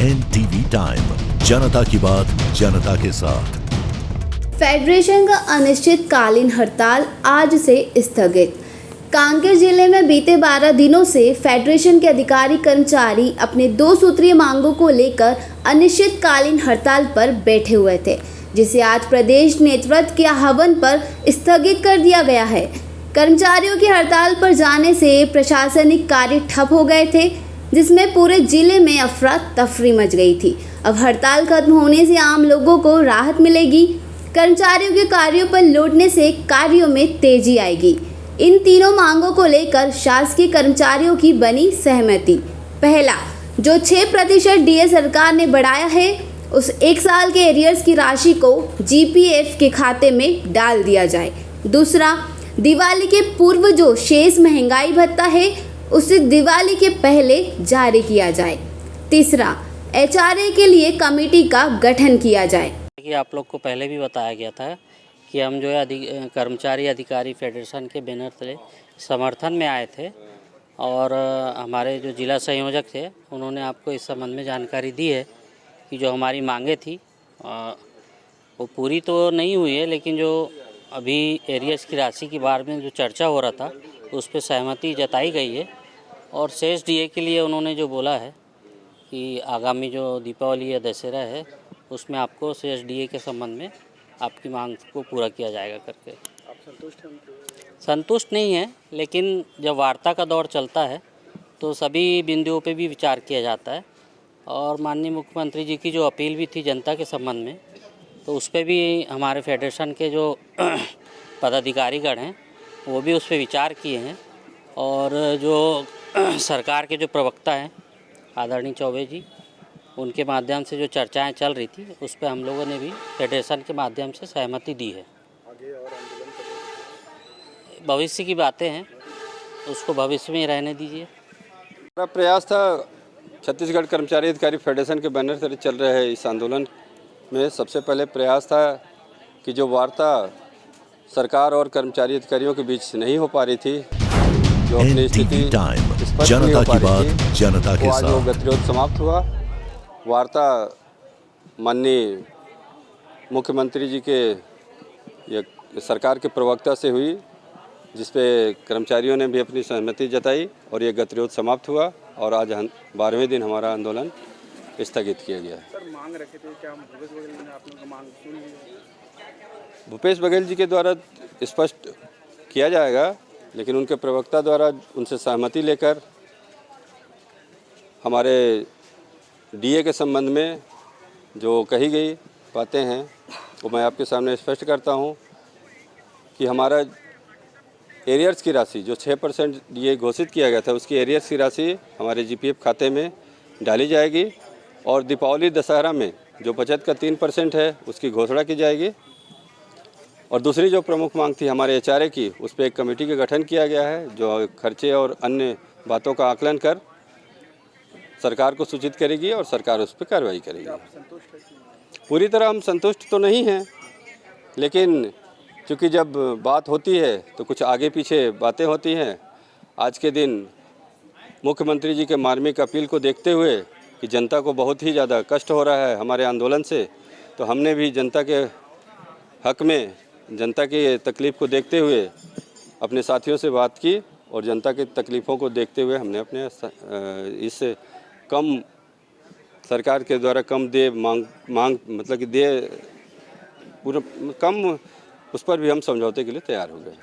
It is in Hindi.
NTV टाइम, जनता की बात जनता के साथ। फेडरेशन का अनिश्चितकालीन हड़ताल आज से स्थगित। कांकेर जिले में बीते 12 दिनों से फेडरेशन के अधिकारी कर्मचारी अपने 2 सूत्रीय मांगों को लेकर अनिश्चितकालीन हड़ताल पर बैठे हुए थे, जिसे आज प्रदेश नेतृत्व के आह्वान पर स्थगित कर दिया गया है। कर्मचारियों की हड़ताल पर जाने से प्रशासनिक कार्य ठप हो गए थे, जिसमें पूरे जिले में अफरा तफरी मच गई थी। अब हड़ताल खत्म होने से आम लोगों को राहत मिलेगी। कर्मचारियों के कार्यों पर लौटने से कार्यों में तेजी आएगी। इन तीनों मांगों को लेकर शासकीय कर्मचारियों की बनी सहमति। पहला, जो 6% डीए सरकार ने बढ़ाया है, उस 1 साल के एरियर्स की राशि को जीपीएफ के खाते में डाल दिया जाए। दूसरा, दिवाली के पूर्व जो शेष महंगाई भत्ता है, उसे दिवाली के पहले जारी किया जाए। तीसरा, एचआरए के लिए कमेटी का गठन किया जाए। कि आप लोग को पहले भी बताया गया था कि हम जो है कर्मचारी अधिकारी फेडरेशन के बैनर तले समर्थन में आए थे और हमारे जो जिला संयोजक थे उन्होंने आपको इस संबंध में जानकारी दी है कि जो हमारी मांगे थी वो पूरी तो नहीं हुई है, लेकिन जो अभी एरियर्स की राशि के बारे में जो चर्चा हो रहा था उस पर सहमति जताई गई है। और शेष डीए के लिए उन्होंने जो बोला है कि आगामी जो दीपावली या दशहरा है उसमें आपको शेष डीए के संबंध में आपकी मांग को पूरा किया जाएगा करके। आप संतुष्ट हैं? संतुष्ट नहीं है, लेकिन जब वार्ता का दौर चलता है तो सभी बिंदुओं पे भी विचार किया जाता है। और माननीय मुख्यमंत्री जी की जो अपील भी थी जनता के संबंध में, तो उस पर भी हमारे फेडरेशन के जो पदाधिकारीगण हैं वो भी उस पर विचार किए हैं। और जो सरकार के जो प्रवक्ता हैं आदरणीय चौबे जी, उनके माध्यम से जो चर्चाएं चल रही थी उस पर हम लोगों ने भी फेडरेशन के माध्यम से सहमति दी है। आगे और आंदोलन करेंगे? भविष्य की बातें हैं, उसको भविष्य में ही रहने दीजिए। हमारा प्रयास था छत्तीसगढ़ कर्मचारी अधिकारी फेडरेशन के बैनर तले चल रहे हैं इस आंदोलन में सबसे पहले प्रयास था कि जो वार्ता सरकार और कर्मचारी अधिकारियों के बीच नहीं हो पा रही थी, जो अपनी स्थिति जनता की बात जनता के आज वो साथ। गतिरोध समाप्त हुआ। वार्ता माननीय मुख्यमंत्री जी के या सरकार के प्रवक्ता से हुई, जिसपे कर्मचारियों ने भी अपनी सहमति जताई और ये गतिरोध समाप्त हुआ। और आज 12वें दिन हमारा आंदोलन स्थगित किया गया। सर, मांग रखे थे, क्या भूपेश बघेल ने आप लोगों की मांग सुन ली? भूपेश बघेल जी के द्वारा स्पष्ट किया जाएगा, लेकिन उनके प्रवक्ता द्वारा उनसे सहमति लेकर हमारे डीए के संबंध में जो कही गई बातें हैं वो मैं आपके सामने स्पष्ट करता हूं कि हमारा एरियर्स की राशि जो 6% डीए घोषित किया गया था, उसकी एरियर्स की राशि हमारे जीपीएफ खाते में डाली जाएगी। और दीपावली दशहरा में जो बचत का 3% है उसकी घोषणा की जाएगी। और दूसरी जो प्रमुख मांग थी हमारे एचआरए की, उस पर एक कमेटी का गठन किया गया है जो खर्चे और अन्य बातों का आकलन कर सरकार को सूचित करेगी और सरकार उस पर कार्रवाई करेगी। पूरी तरह हम संतुष्ट तो नहीं हैं, लेकिन चूँकि जब बात होती है तो कुछ आगे पीछे बातें होती हैं। आज के दिन मुख्यमंत्री जी के मार्मिक अपील को देखते हुए कि जनता को बहुत ही ज़्यादा कष्ट हो रहा है हमारे आंदोलन से, तो हमने भी जनता के हक में जनता की तकलीफ़ को देखते हुए अपने साथियों से बात की और जनता की तकलीफ़ों को देखते हुए हमने अपने इससे कम सरकार के द्वारा कम दे मांग मतलब कि दे पूरा कम, उस पर भी हम समझौते के लिए तैयार हो गए।